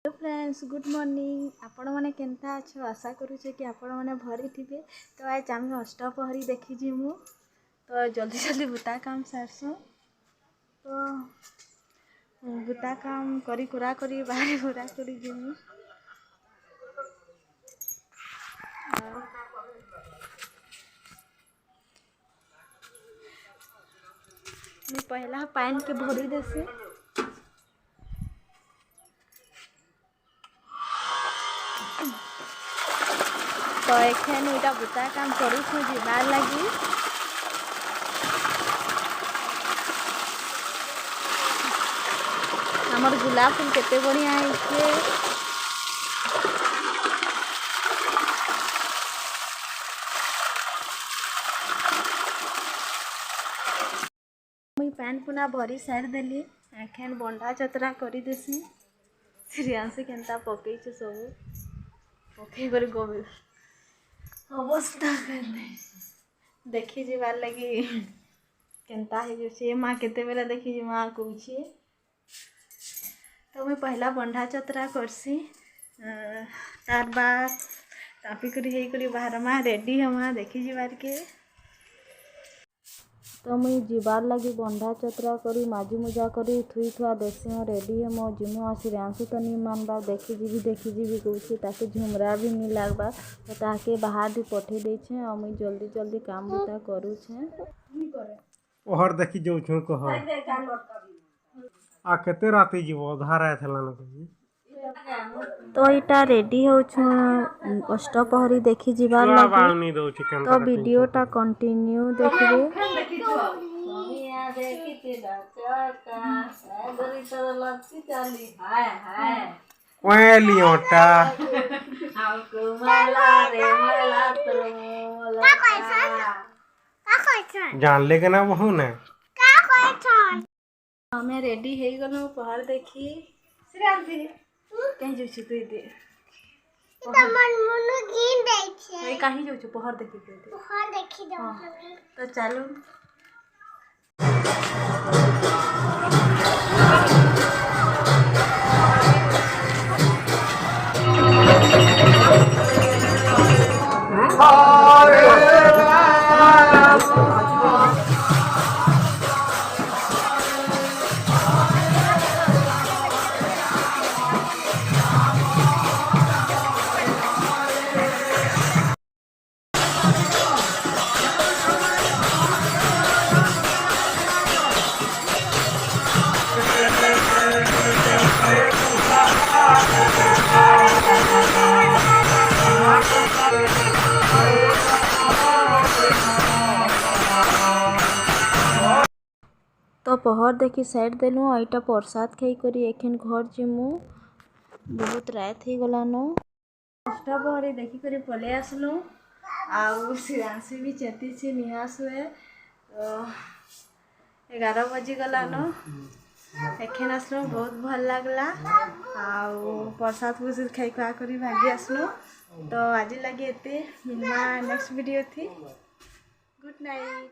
Hello friends, good morning. आपण मैंने केन्ता अच्छो आशा करूचे कि आपण मैंने भरी थे। तो आज आम अष्टपहरी देखी जीमु तो जल्दी जल्दी बुता काम सारसु। तो बुता काम करी कुरा करी बाहर पूरा करी जीमु। मैं पहला पानी के भरी देसी। तो एखन इटा बुता काम करू जीवार लगी। हमर गुलाब फूल केते बढ़िया है। मुई पैन पुना भरी सारी देली। एखन बंडा चतरा करी देसी। श्रेयांशी केन्ता पकई सब पकई कर गोबे अवस्था देखी जीवार लगी केन्ता है माँ केते बेला देखी माँ कहूँ। तो मुई पहला बंडा चतरा करसी। तार बाद तापी करी बाहर माँ रेडी हमा देखी जीवार के। तो मुई जीवार लगी बंडा चतरा करी माजी मुजा करी थुई थुआ देसी रेडी हम जिमु आसी रांसु तो नहीं मानबा देखी जीवी कहूँ ताके झुमरा भी नहीं लगवा। तो ताके बाहर भी पठे देछे और मुई जल्दी जल्दी काम बुता करूछे। ओहर देखी जो छु कह आ केते राती जीवो धार आथला न कही। तो इटा रेडी होछु अष्टपहरी देखी जीवार लगी। तो वीडियोटा कंटिन्यू देखबे। कोलियोटा जान लेके ना बहु ने हमें रेडी हे गलो पहाड़ देखी। श्रेयांशी कहीं जाउछु तू दे मन मुनु गिन दै छै कहीं जाउछु पहाड़ देखी दे पहाड़ देखी जाउ। तो चलो तो पहर देखी साइड देलु। एटा प्रसाद खाई करी एखन घर जिमु। बहुत रात हो गलान। अष्टपहरी देखी करी पले आसलु। आउ श्रेयांशी भी चेती से निहास हुए। तो 11 बजी गलान। एखन आसलु बहुत भल लगला। आउ प्रसाद खाई खुआ करी भागी आसलु। तो आज लगे एते मिलना नेक्स्ट वीडियो थी। Good night.